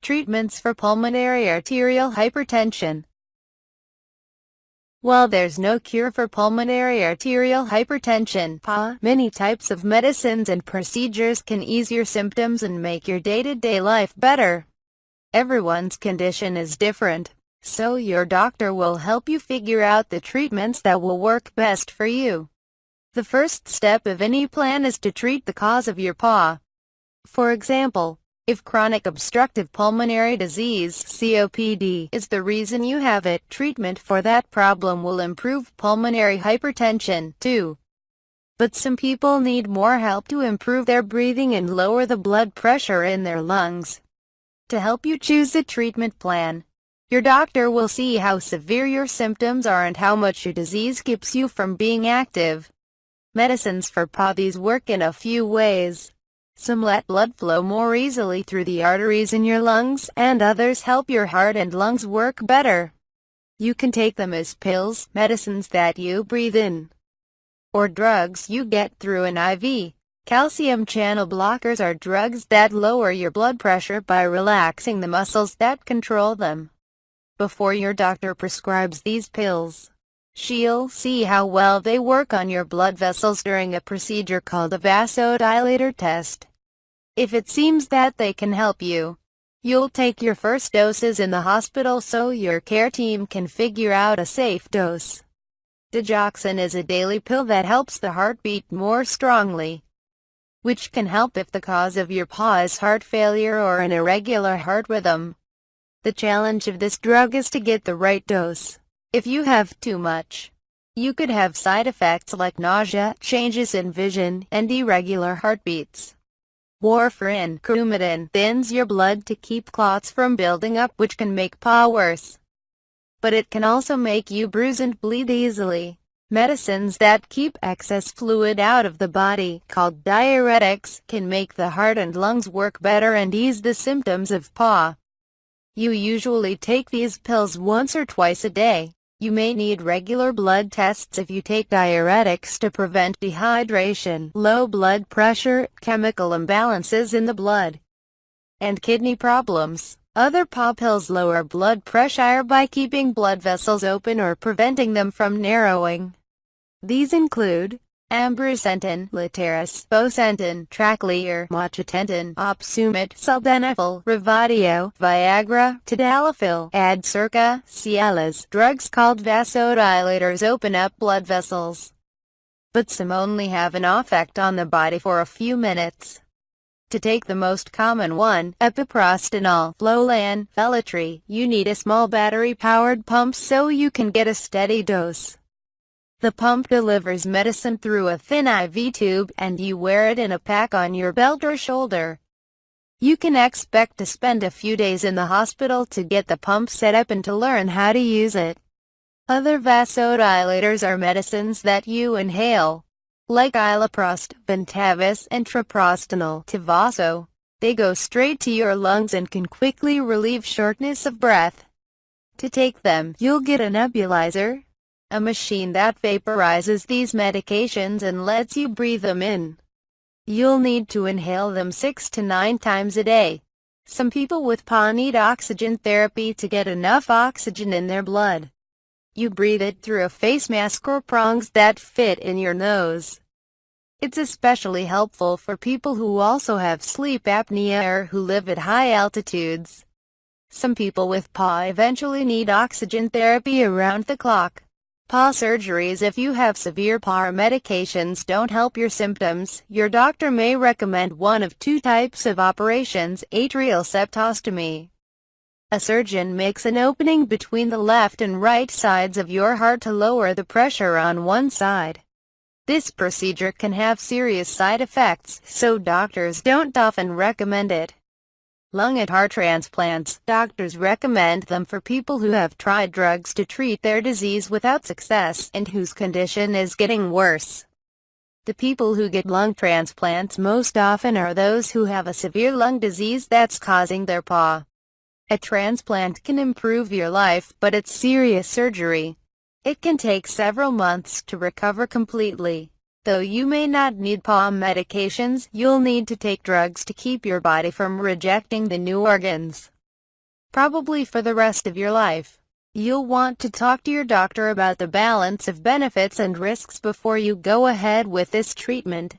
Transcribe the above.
Treatments for pulmonary arterial hypertension. While there's no cure for pulmonary arterial hypertension (PA), many types of medicines and procedures can ease your symptoms and make your day-to-day life better. Everyone's condition is different, so your doctor will help you figure out the treatments that will work best for you. The first step of any plan is to treat the cause of your PA. For example, if chronic obstructive pulmonary disease (COPD) is the reason you have it, treatment for that problem will improve pulmonary hypertension, too. But some people need more help to improve their breathing and lower the blood pressure in their lungs. To help you choose a treatment plan, your doctor will see how severe your symptoms are and how much your disease keeps you from being active. Medicines for PA. These work in a few ways. Some let blood flow more easily through the arteries in your lungs, and others help your heart and lungs work better. You can take them as pills, medicines that you breathe in, or drugs you get through an IV. Calcium channel blockers are drugs that lower your blood pressure by relaxing the muscles that control them. Before your doctor prescribes these pills, she'll see how well they work on your blood vessels during a procedure called a vasodilator test. If it seems that they can help you, you'll take your first doses in the hospital so your care team can figure out a safe dose. Digoxin is a daily pill that helps the heart beat more strongly, which can help if the cause of your PA is heart failure or an irregular heart rhythm. The challenge of this drug is to get the right dose. If you have too much, you could have side effects like nausea, changes in vision, and irregular heartbeats. Warfarin, Coumadin, thins your blood to keep clots from building up, which can make PA worse. But it can also make you bruise and bleed easily. Medicines that keep excess fluid out of the body, called diuretics, can make the heart and lungs work better and ease the symptoms of PA. You usually take these pills once or twice a day. You may need regular blood tests if you take diuretics to prevent dehydration, low blood pressure, chemical imbalances in the blood, and kidney problems. Other PA pills lower blood pressure by keeping blood vessels open or preventing them from narrowing. These include ambrisentan, Letairis, bosentan, Tracleer, Mochitentan, Opsumit, Sildenafil, Revatio, Viagra, Tadalafil, Adcirca, Cialis. Drugs called vasodilators open up blood vessels, but some only have an effect on the body for a few minutes. To take the most common one, epiprostenol, Flolan, Felatry, you need a small battery-powered pump so you can get a steady dose. The pump delivers medicine through a thin IV tube, and you wear it in a pack on your belt or shoulder. You can expect to spend a few days in the hospital to get the pump set up and to learn how to use it. Other vasodilators are medicines that you inhale, like iloprost, Ventavis, and treprostinil, Tivaso. They go straight to your lungs and can quickly relieve shortness of breath. To take them, you'll get a nebulizer, a machine that vaporizes these medications and lets you breathe them in. You'll need to inhale them 6 to 9 times a day. Some people with PA need oxygen therapy to get enough oxygen in their blood. You breathe it through a face mask or prongs that fit in your nose. It's especially helpful for people who also have sleep apnea or who live at high altitudes. Some people with PA eventually need oxygen therapy around the clock. PA surgeries. If you have severe PA or medications don't help your symptoms, your doctor may recommend one of two types of operations: atrial septostomy. A surgeon makes an opening between the left and right sides of your heart to lower the pressure on one side. This procedure can have serious side effects, so doctors don't often recommend it. Lung and heart transplants. Doctors recommend them for people who have tried drugs to treat their disease without success, and whose condition is getting worse. The people who get lung transplants most often are those who have a severe lung disease that's causing their PA. A transplant can improve your life, but it's serious surgery. It can take several months to recover completely. Though you may not need PA medications, you'll need to take drugs to keep your body from rejecting the new organs. probably for the rest of your life. You'll want to talk to your doctor about the balance of benefits and risks before you go ahead with this treatment.